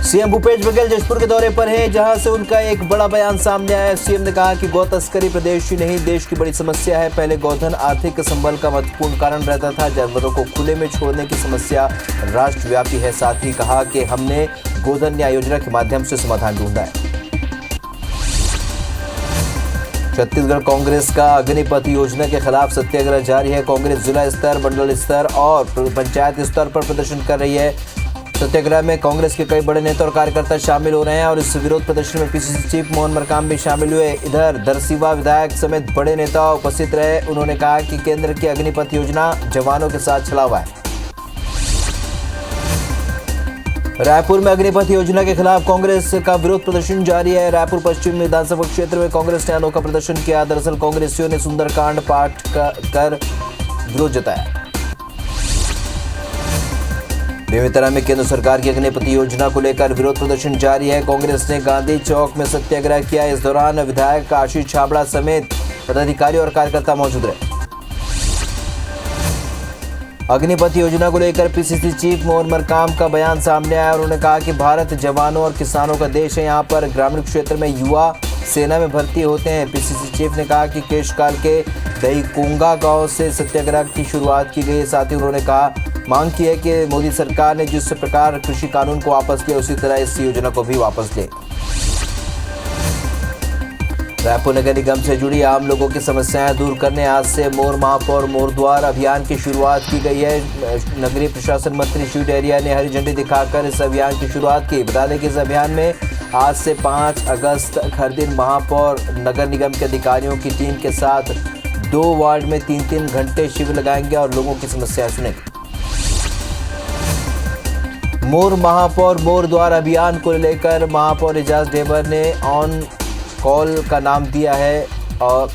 CM Bhupesh Baghel Jashpur के दौरे पर हैं, जहां से उनका एक बड़ा बयान सामने आया है। सीएम ने कहा कि गौ तस्करी प्रदेश ही नहीं देश की बड़ी समस्या है। पहले गौधन आर्थिक संबल का महत्वपूर्ण कारण रहता था। जानवरों को खुले में छोड़ने की समस्या राष्ट्रव्यापी है। साथ ही कहा कि हमने गोधन न्याय योजना के माध्यम से समाधान ढूंढा है। छत्तीसगढ़ कांग्रेस का अग्निपथ योजना के खिलाफ सत्याग्रह जारी है। कांग्रेस जिला स्तर, मंडल स्तर और पंचायत स्तर पर प्रदर्शन कर रही है। सत्याग्रह में कांग्रेस के कई बड़े नेता और कार्यकर्ता शामिल हो रहे हैं और इस विरोध प्रदर्शन में पीसीसी चीफ मोहन मरकाम भी शामिल हुए। इधर दरसिवा विधायक समेत बड़े नेता उपस्थित रहे। उन्होंने कहा कि केंद्र की अग्निपथ योजना जवानों के साथ चला हुआ है। रायपुर में अग्निपथ योजना के खिलाफ कांग्रेस का विरोध प्रदर्शन जारी है। रायपुर पश्चिम विधानसभा क्षेत्र में कांग्रेस ने अनोखा प्रदर्शन किया। दरअसल कांग्रेसियों ने सुंदरकांड पाठ कर विरोध जताया। बेमेतरा में केंद्र सरकार की अग्निपथ योजना को लेकर विरोध प्रदर्शन जारी है। कांग्रेस ने गांधी चौक में सत्याग्रह किया। इस दौरान विधायक आशीष छाबड़ा समेत पदाधिकारी और कार्यकर्ता मौजूद रहे। अग्निपथ योजना को लेकर पीसीसी चीफ मोहन मरकाम का बयान सामने आया। उन्होंने कहा कि भारत जवानों और किसानों का देश है। यहाँ पर ग्रामीण क्षेत्र में युवा सेना में भर्ती होते हैं। पीसीसी चीफ ने कहा कि केशकाल के दहीकोंगा गांव से सत्याग्रह की शुरुआत की गई। साथ ही उन्होंने मांग की है कि मोदी सरकार ने जिस प्रकार कृषि कानून को वापस लिया उसी तरह इस योजना को भी वापस ले। रायपुर नगर निगम से जुड़ी आम लोगों की समस्याएं दूर करने आज से मोर महापौर मोर द्वार अभियान की शुरुआत की गई है। नगरीय प्रशासन मंत्री शिव डहरिया ने हरी झंडी दिखाकर इस अभियान की शुरुआत की। बता दें कि इस अभियान में आज से 5 अगस्त तक हर दिन महापौर नगर निगम के अधिकारियों की टीम के साथ 2 वार्ड में 3-3 घंटे शिविर लगाएंगे और लोगों की समस्याएं सुनेंगे। मोर महापौर मोर द्वार अभियान को लेकर महापौर एजाज ढेबर ने ऑन कॉल का नाम दिया है और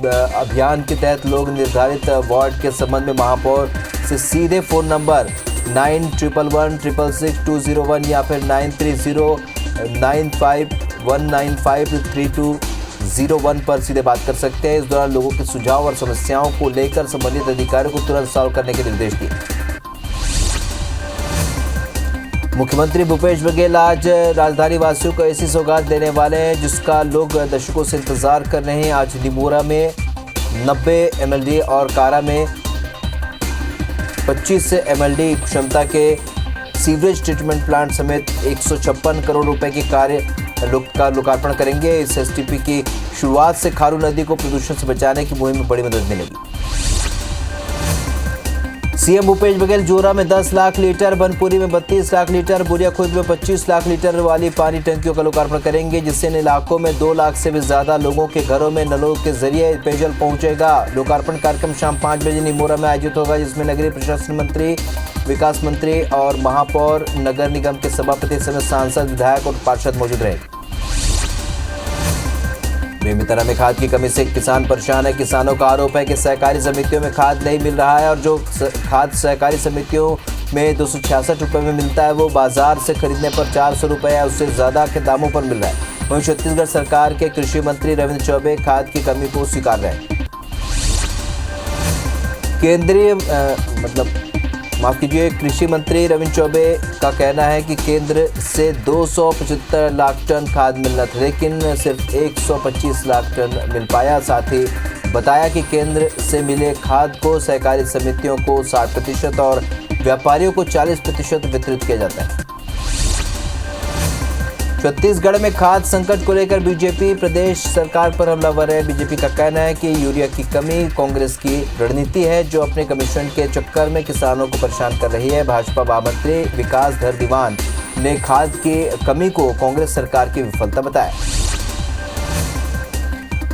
अभियान के तहत लोग निर्धारित वार्ड के संबंध में महापौर से सीधे फोन नंबर 9111666201 या फिर 930951953201 पर सीधे बात कर सकते हैं। इस दौरान लोगों के सुझाव और समस्याओं को लेकर संबंधित अधिकारियों को तुरंत सॉल्व करने के निर्देश दिए। मुख्यमंत्री भूपेश बघेल आज राजधानी वासियों को ऐसी सौगात देने वाले हैं जिसका लोग दशकों से इंतजार कर रहे हैं। आज निमोरा में 90 एमएलडी और कारा में 25 एमएलडी क्षमता के सीवरेज ट्रीटमेंट प्लांट समेत 156 करोड़ रुपए की कार्य का लोकार्पण करेंगे। इस एसटीपी की शुरुआत से खारू नदी को प्रदूषण से बचाने की मुहिम में बड़ी मदद मिलेगी। सीएम भूपेश बघेल जोरा में 10 लाख लीटर, बनपुरी में 32 लाख लीटर, बुरिया खुर्द में 25 लाख लीटर वाली पानी टंकियों का लोकार्पण करेंगे, जिससे इन इलाकों में 2 लाख से भी ज्यादा लोगों के घरों में नलों के जरिए पेयजल पहुंचेगा। लोकार्पण कार्यक्रम शाम 5 बजे निमोरा में आयोजित होगा, जिसमें नगरीय प्रशासन मंत्री, विकास मंत्री और महापौर नगर निगम के सभापति समेत सांसद, विधायक और पार्षद मौजूद रहेंगे। बेमेतरा में खाद की कमी से किसान परेशान है। किसानों का आरोप है कि सहकारी समितियों में खाद नहीं मिल रहा है और जो खाद सहकारी समितियों में 266 रुपये में मिलता है वो बाजार से खरीदने पर 400 रुपये या उससे ज़्यादा के दामों पर मिल रहा है। वहीं छत्तीसगढ़ सरकार के कृषि मंत्री रविंद्र चौबे खाद की कमी को स्वीकार रहे हैं। कृषि मंत्री रविंद्र चौबे का कहना है कि केंद्र से 275 लाख टन खाद मिलना था, लेकिन सिर्फ 125 लाख टन मिल पाया। साथ ही बताया कि केंद्र से मिले खाद को सहकारी समितियों को 60% और व्यापारियों को 40% वितरित किया जाता है। छत्तीसगढ़ में खाद संकट को लेकर बीजेपी प्रदेश सरकार पर हमलावर है। बीजेपी का कहना है कि यूरिया की कमी कांग्रेस की रणनीति है, जो अपने कमीशन के चक्कर में किसानों को परेशान कर रही है। भाजपा महामंत्री विकास धर दीवान ने खाद की कमी को कांग्रेस सरकार की विफलता बताया।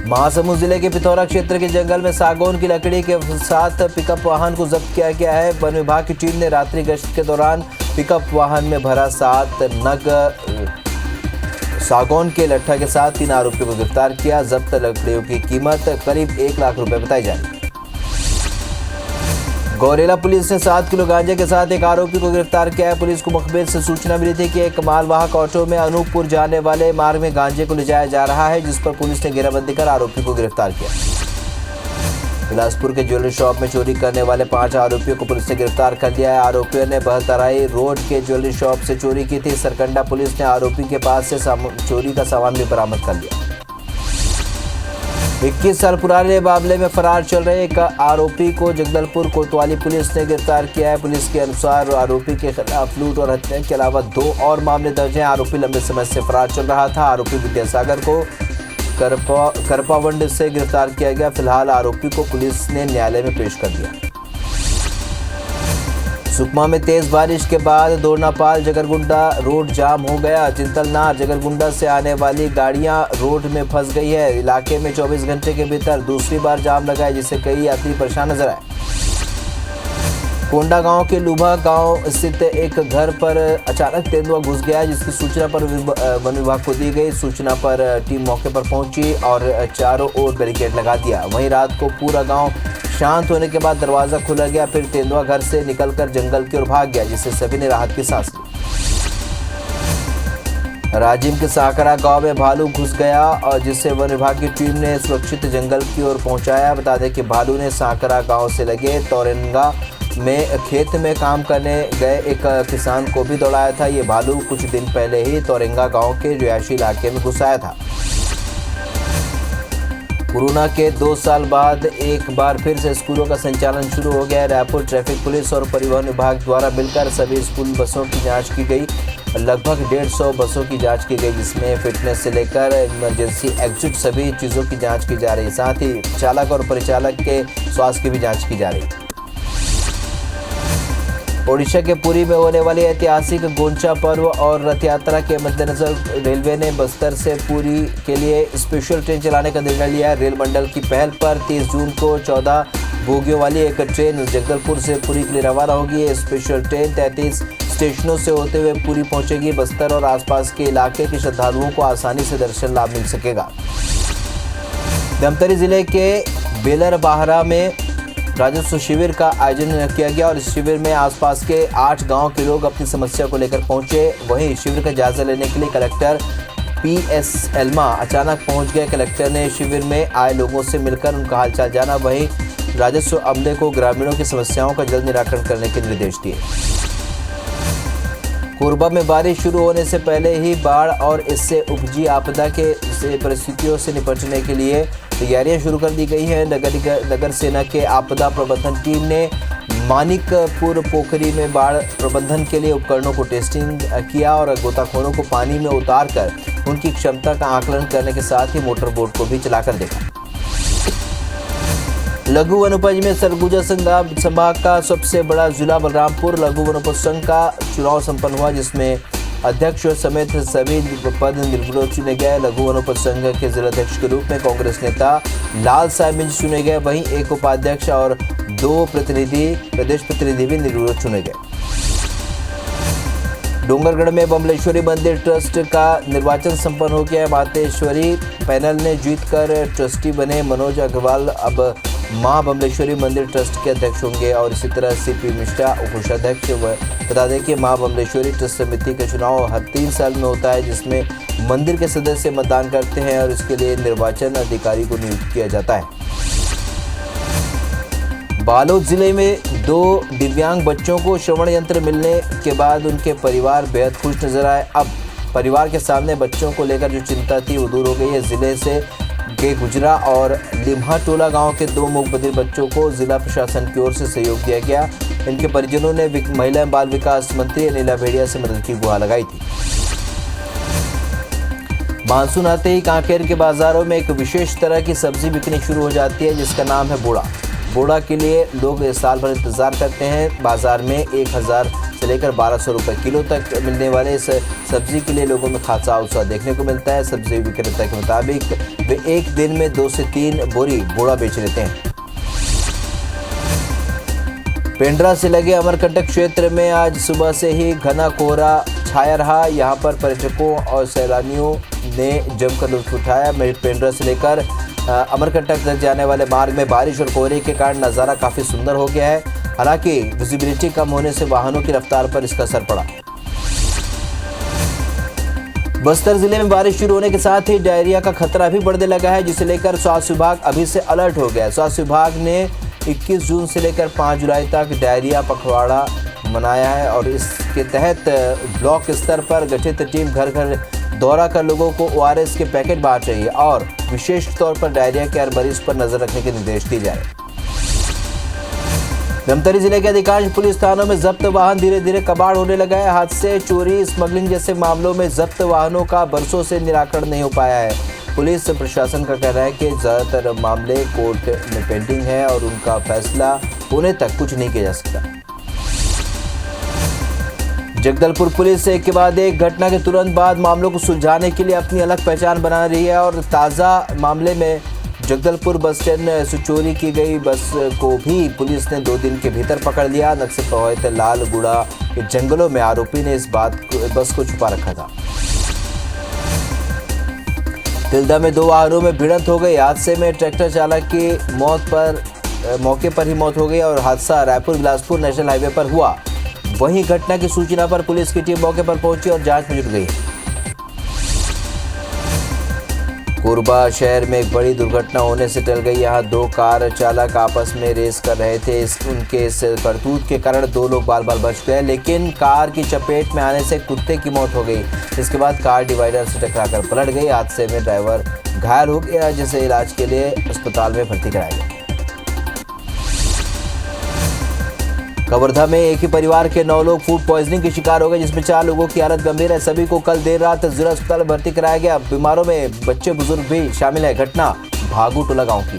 महासमुंद जिले के पिथौरा क्षेत्र के जंगल में सागौन की लकड़ी के साथ पिकअप वाहन को जब्त किया गया है। वन विभाग की टीम ने रात्रि गश्त के दौरान पिकअप वाहन में भरा 7 नग सागौन के लट्ठा के साथ 3 आरोपियों को गिरफ्तार किया। जब्त लकड़ियों की कीमत करीब 1 लाख रुपए बताई जा रही है। गौरेला पुलिस ने 7 किलो गांजे के साथ एक आरोपी को गिरफ्तार किया है। पुलिस को मुखबिर से सूचना मिली थी कि एक मालवाहक ऑटो में अनूपपुर जाने वाले मार्ग में गांजे को ले जाया जा रहा है, जिस पर पुलिस ने घेराबंदी कर आरोपी को गिरफ्तार किया। बिलासपुर के ज्वेलरी शॉप में चोरी करने वाले 5 आरोपियों को पुलिस ने गिरफ्तार कर लिया है। आरोपियों ने बहतराई रोड के ज्वेलरी शॉप से चोरी की थी। सरकंडा पुलिस ने आरोपी के पास से चोरी का सामान भी बरामद कर लिया। 21 साल पुराने मामले में फरार चल रहे एक आरोपी को जगदलपुर कोतवाली पुलिस ने गिरफ्तार किया है। पुलिस के अनुसार आरोपी के खिलाफ लूट और हत्या के अलावा 2 और मामले दर्ज हैं। आरोपी लंबे समय से फरार चल रहा था। आरोपी विद्यासागर को करपावंड से गिरफ्तार किया गया। फिलहाल आरोपी को पुलिस ने न्यायालय में पेश कर दिया। सुकमा में तेज बारिश के बाद दोरनापाल जगरगुंडा रोड जाम हो गया। चिंतलनार जगरगुंडा से आने वाली गाड़ियां रोड में फंस गई है। इलाके में 24 घंटे के भीतर दूसरी बार जाम लगा है, जिससे कई यात्री परेशान नजर आए। कोंडा गांव के लुभा गांव स्थित एक घर पर अचानक तेंदुआ घुस गया, जिसकी सूचना पर वन विभाग को दी गई। सूचना पर टीम मौके पर पहुंची और चारों ओर बैरिकेड लगा दिया। वहीं रात को पूरा गांव शांत होने के बाद दरवाजा खुला गया। फिर तेंदुआ घर से निकलकर जंगल की ओर भाग गया, जिससे सभी ने राहत की सांस ली। राजिम के साकरा गांव में भालू घुस गया और जिससे वन विभाग की टीम ने सुरक्षित जंगल की ओर पहुंचाया। बता दें कि भालू ने साकरा गांव से लगे तोरंगा में खेत में काम करने गए एक किसान को भी दौड़ाया था। ये भालू कुछ दिन पहले ही तोरंगा गांव के रिहायशी इलाके में घुस आया था। कोरोना के 2 साल बाद एक बार फिर से स्कूलों का संचालन शुरू हो गया है। रायपुर ट्रैफिक पुलिस और परिवहन विभाग द्वारा मिलकर सभी स्कूल बसों की जांच की गई। लगभग 150 बसों की जांच की गई, जिसमें फिटनेस से लेकर इमरजेंसी एग्जिट सभी चीज़ों की जांच की जा रही। साथ ही चालक और परिचालक के स्वास्थ्य की भी जांच की जा रही। ओडिशा के पुरी में होने वाली ऐतिहासिक गोंचा पर्व और रथ यात्रा के मद्देनजर रेलवे ने बस्तर से पुरी के लिए स्पेशल ट्रेन चलाने का निर्णय लिया है। रेल मंडल की पहल पर 30 जून को 14 बोगियों वाली एक ट्रेन जगदलपुर से पुरी के लिए रवाना होगी। ये स्पेशल ट्रेन 33 स्टेशनों से होते हुए पुरी पहुंचेगी। बस्तर और आसपास के इलाके के श्रद्धालुओं को आसानी से दर्शन लाभ मिल सकेगा। धमतरी जिले के बेलर बाहरा में राजस्व शिविर का आयोजन किया गया और इस शिविर में आसपास के 8 गांव के लोग अपनी समस्या को लेकर पहुंचे। वहीं शिविर का जायजा लेने के लिए कलेक्टर PS एल्मा अचानक पहुंच गए। कलेक्टर ने शिविर में आए लोगों से मिलकर उनका हालचाल जाना। वहीं राजस्व अमले को ग्रामीणों की समस्याओं का जल्द निराकरण करने के निर्देश दिए। कोरबा में बारिश शुरू होने से पहले ही बाढ़ और इससे उपजी आपदा के परिस्थितियों से निपटने के लिए तैयारियां शुरू कर दी गई हैं। नगर सेना के आपदा प्रबंधन टीम ने मानिकपुर पोखरी में बाढ़ प्रबंधन के लिए उपकरणों को टेस्टिंग किया और गोताखोरों को पानी में उतारकर उनकी क्षमता का आकलन करने के साथ ही मोटर बोट को भी चलाकर देखा। लघु वनोपज में सरगुजा संभाग का सबसे बड़ा जिला बलरामपुर लघु वनोपज संघ का चुनाव संपन्न हुआ, जिसमें अध्यक्ष समेत सभी पद निर्विरोध चुने गए। लघु वनोपज संघ के जिलाध्यक्ष के रूप में कांग्रेस नेता लाल साहब मिंज चुने गए। वहीं एक उपाध्यक्ष और 2 प्रदेश प्रतिनिधि भी निर्विरोध चुने गए। डोंगरगढ़ में बमलेश्वरी मंदिर ट्रस्ट का निर्वाचन संपन्न हो गया है। मातेश्वरी पैनल ने जीतकर ट्रस्टी बने। मनोज अग्रवाल अब मां बमलेश्वरी मंदिर ट्रस्ट के अध्यक्ष होंगे और इसी तरह CP मिश्रा कोषाध्यक्ष। बता दें कि मां बमलेश्वरी ट्रस्ट समिति का चुनाव हर 3 साल में होता है, जिसमें मंदिर के सदस्य मतदान करते हैं और इसके लिए निर्वाचन अधिकारी को नियुक्त किया जाता है। बालोद जिले में 2 दिव्यांग बच्चों को श्रवण यंत्र मिलने के बाद उनके परिवार बेहद खुश नजर आए। अब परिवार के सामने बच्चों को लेकर जो चिंता थी वो दूर हो गई है। जिले से के गुजरा और लिम्हा टोला गांव के 2 मूक बधिर बच्चों को जिला प्रशासन की ओर से सहयोग दिया गया। इनके परिजनों ने महिला एवं बाल विकास मंत्री अनिला भेड़िया से मदद की गुहार लगाई थी। मानसून आते ही कांकेर के बाजारों में एक विशेष तरह की सब्जी बिकनी शुरू हो जाती है, जिसका नाम है बोड़ा। बोड़ा के लिए लोग साल भर इंतजार करते हैं। बाजार में 1000 से लेकर 1200 रुपये किलो तक मिलने वाले इस सब्जी के लिए लोगों में खासा उत्साह देखने को मिलता है। सब्जी विक्रेता के मुताबिक वे एक दिन में 2 से 3 बोरी बोड़ा बेच लेते हैं। पेंड्रा से लगे अमरकंटक क्षेत्र में आज सुबह से ही घना कोहरा छाया रहा। यहां पर पर्यटकों और सैलानियों ने जमकर लुत्फ उठाया। पेंड्रा से लेकर अमरकंटक तक जाने वाले मार्ग में बारिश और कोहरे के कारण नज़ारा काफ़ी सुंदर हो गया है। हालांकि विजिबिलिटी कम होने से वाहनों की रफ्तार पर इसका असर पड़ा। बस्तर जिले में बारिश शुरू होने के साथ ही डायरिया का खतरा भी बढ़ने लगा है, जिसे लेकर स्वास्थ्य विभाग अभी से अलर्ट हो गया है। स्वास्थ्य विभाग ने 21 जून से लेकर 5 जुलाई तक डायरिया पखवाड़ा मनाया है और इसके तहत ब्लॉक स्तर पर गठित टीम घर घर दौरा कर लोगों को ORS के पैकेट बांट रही है और विशेष तौर पर डायरिया के हर मरीज पर नजर रखने के निर्देश दिए जा रहे हैं। धमतरी जिले के अधिकांश पुलिस थानों में जब्त वाहन धीरे धीरे कबाड़ होने लगा है। हादसे, चोरी, स्मगलिंग जैसे मामलों में जब्त वाहनों का बरसों से निराकरण नहीं हो पाया है। पुलिस प्रशासन का कहना है कि ज्यादातर मामले कोर्ट में पेंडिंग है और उनका फैसला होने तक कुछ नहीं किया जा सकता। जगदलपुर पुलिस एक के बाद एक घटना के तुरंत बाद मामलों को सुलझाने के लिए अपनी अलग पहचान बना रही है और ताज़ा मामले में जगदलपुर बस स्टैंड से चोरी की गई बस को भी पुलिस ने 2 दिन के भीतर पकड़ लिया। नक्सल प्रभावित लालगुड़ा के जंगलों में आरोपी ने इस बस को छुपा रखा था। तिल्दा में 2 वाहनों में भिड़ंत हो गई। हादसे में ट्रैक्टर चालक की मौके पर ही मौत हो गई और हादसा रायपुर बिलासपुर नेशनल हाईवे पर हुआ। वहीं घटना की सूचना पर पुलिस की टीम मौके पर पहुंची और जांच में जुट गई। कोरबा शहर में एक बड़ी दुर्घटना होने से टल गई। यहां 2 कार चालक आपस में रेस कर रहे थे। उनके इस करतूत के कारण 2 लोग बाल बाल बच गए, लेकिन कार की चपेट में आने से कुत्ते की मौत हो गई। इसके बाद कार डिवाइडर से टकराकर पलट गई। हादसे में ड्राइवर घायल हो गया, जिसे इलाज के लिए अस्पताल में भर्ती कराया गया। कवर्धा में एक ही परिवार के 9 लोग फूड पॉइजनिंग के शिकार हो गए, जिसमें 4 लोगों की हालत गंभीर है। सभी को कल देर रात जिला अस्पताल में भर्ती कराया गया। बीमारों में बच्चे बुजुर्ग भी शामिल है। घटना भागू टोला गांव की।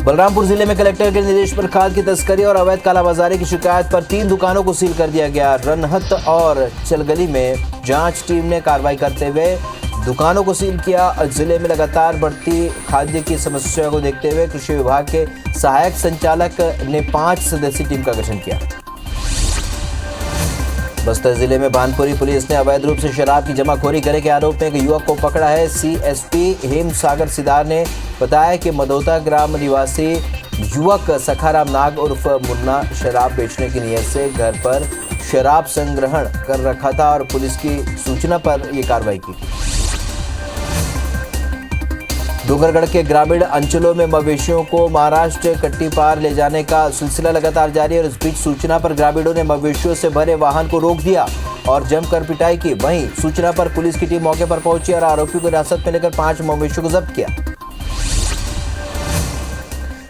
बलरामपुर जिले में कलेक्टर के निर्देश पर खाद की तस्करी और अवैध कालाबाजारी की शिकायत पर 3 दुकानों को सील कर दिया गया। रनहत और चलगली में जांच टीम ने कार्रवाई करते हुए दुकानों को सील किया। जिले में लगातार बढ़ती खाद्य की समस्या को देखते हुए कृषि विभाग के सहायक संचालक ने 5 सदस्यीय टीम का गठन किया। बस्तर जिले में भानपुरी पुलिस ने अवैध रूप से शराब की जमाखोरी करने के आरोप में एक युवक को पकड़ा है। CSP हेम सागर सिदार ने बताया कि मदोता ग्राम निवासी युवक सखाराम नाग उर्फ मुन्ना शराब बेचने की नीयत से घर पर शराब संग्रहण कर रखा था और पुलिस की सूचना पर यह कार्रवाई की। डोंगरगढ़ के ग्रामीण अंचलों में मवेशियों को महाराष्ट्र कट्टी पार ले जाने का सिलसिला लगातार जारी है और इस बीच सूचना पर ग्रामीणों ने मवेशियों से भरे वाहन को रोक दिया और जमकर पिटाई की। वहीं सूचना पर पुलिस की टीम मौके पर पहुंची और आरोपियों को हिरासत में लेकर 5 मवेशियों को जब्त किया।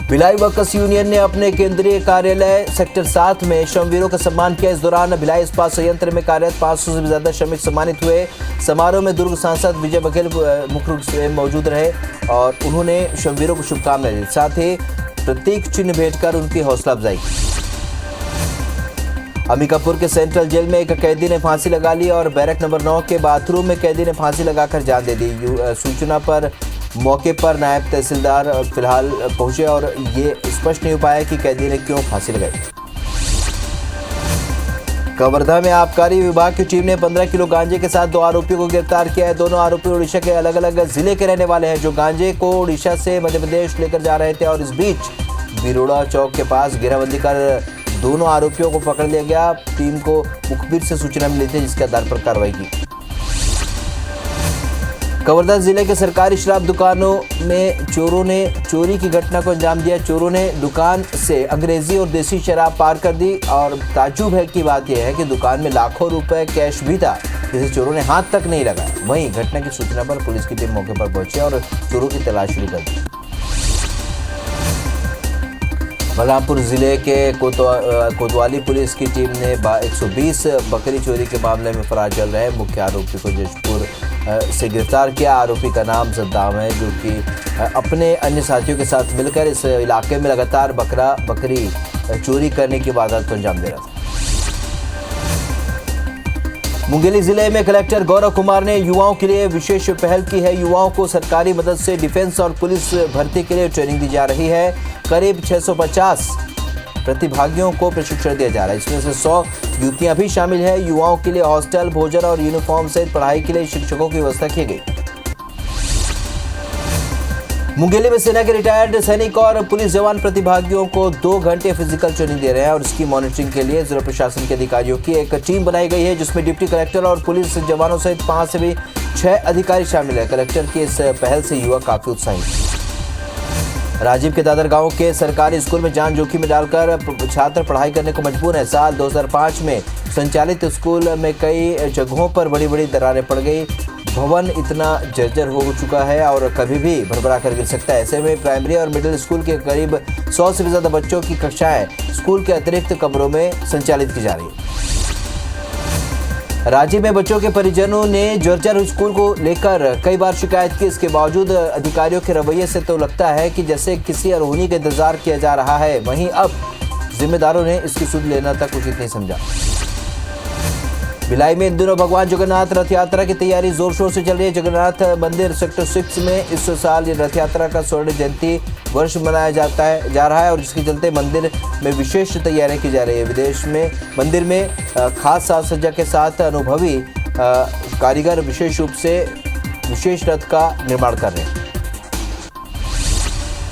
भिलाई वर्कर्स यूनियन ने अपने केंद्रीय कार्यालय सेक्टर 7 में श्रमवीरों का सम्मान किया। इस दौरान भिलाई इस्पात संयंत्र में कार्यरत 500 से ज्यादा श्रमिक सम्मानित हुए। समारोह में दुर्ग सांसद विजय बघेल मुख्य रूप से मौजूद रहे और उन्होंने श्रमवीरों को शुभकामनाएं दी। साथ ही प्रतीक चिन्ह भेंटकर उनकी हौसला अफजाई की। अंबिकापुर के सेंट्रल जेल में एक कैदी ने फांसी लगा ली और बैरक नंबर 9 के बाथरूम में कैदी ने फांसी लगाकर जान दे दी। सूचना पर मौके पर नायब तहसीलदार फिलहाल पहुंचे और ये स्पष्ट नहीं हो पाया कि कैदी ने क्यों फांसी लगाई। कवर्धा में आबकारी विभाग की टीम ने 15 किलो गांजे के साथ 2 आरोपियों को गिरफ्तार किया है। दोनों आरोपी ओडिशा के अलग अलग जिले के रहने वाले हैं, जो गांजे को ओडिशा से मध्य प्रदेश लेकर जा रहे थे और इस बीच बिरोड़ा चौक के पास घेराबंदी कर दोनों आरोपियों को पकड़ लिया गया। टीम को मुखबिर से सूचना मिली थी, जिसके आधार पर कार्रवाई की। कवर्धा जिले के सरकारी शराब दुकानों में चोरों ने चोरी की घटना को अंजाम दिया। चोरों ने दुकान से अंग्रेजी और देसी शराब पार कर दी और ताज्जुब है की बात यह है कि दुकान में लाखों रुपए कैश भी था, जिसे चोरों ने हाथ तक नहीं लगाया। वहीं घटना की सूचना पर पुलिस की टीम मौके पर पहुंची और चोरों की तलाश शुरू कर दी। बलरामपुर जिले के कोतवाली पुलिस की टीम ने 120 बकरी चोरी के मामले में फरार चल रहे मुख्य आरोपी को जशपुर से गिरफ्तार किया। आरोपी का नाम सद्दाम है, जो कि अपने अन्य साथियों के साथ मिलकर इस इलाके में लगातार बकरी चोरी करने की वारदात को अंजाम दे रहा था। मुंगेली जिले में कलेक्टर गौरव कुमार ने युवाओं के लिए विशेष पहल की है। युवाओं को सरकारी मदद से डिफेंस और पुलिस भर्ती के लिए ट्रेनिंग दी जा रही है। करीब 650 प्रतिभागियों को प्रशिक्षण दिया जा रहा है, इसमें से 100 युवतियां भी शामिल है। युवाओं के लिए हॉस्टल, भोजन और यूनिफॉर्म सहित पढ़ाई के लिए शिक्षकों की व्यवस्था की गई। मुंगेली में सेना के रिटायर्ड सैनिक और पुलिस जवान प्रतिभागियों को 2 घंटे फिजिकल ट्रेनिंग दे रहे हैं और इसकी मॉनिटरिंग के लिए जिला प्रशासन के अधिकारियों की एक टीम बनाई गई है, जिसमें डिप्टी कलेक्टर और पुलिस जवानों सहित 5 से भी 6 अधिकारी शामिल है। कलेक्टर की इस पहल से युवा काफी उत्साहित। राजीव के दादर गांव के सरकारी स्कूल में जान जोखिम में डालकर छात्र पढ़ाई करने को मजबूर है। साल 2005 में संचालित स्कूल में कई जगहों पर बड़ी बड़ी दरारें पड़ गई। भवन इतना जर्जर हो चुका है और कभी भी भरभरा कर गिर सकता है। ऐसे में प्राइमरी और मिडिल स्कूल के करीब 100 से भी ज्यादा बच्चों की कक्षाएं स्कूल के अतिरिक्त कमरों में संचालित की जा रही है। रांची में बच्चों के परिजनों ने जर्जर स्कूल को लेकर कई बार शिकायत की। इसके बावजूद अधिकारियों के रवैये से तो लगता है कि जैसे किसी अनहोनी का इंतजार किया जा रहा है। वहीं अब जिम्मेदारों ने इसकी सुध लेना तक उचित नहीं समझा। भिलाई में इन दिनों भगवान जगन्नाथ रथ यात्रा की तैयारी जोर शोर से चल रही है। जगन्नाथ मंदिर सेक्टर 6 में इस साल रथ यात्रा का स्वर्ण जयंती वर्ष मनाया जा रहा है और जिसके चलते मंदिर में विशेष तैयारियां की जा रही है। विदेश में मंदिर में खास साज सज्जा के साथ अनुभवी कारीगर विशेष रूप से विशेष रथ का निर्माण कर रहे हैं।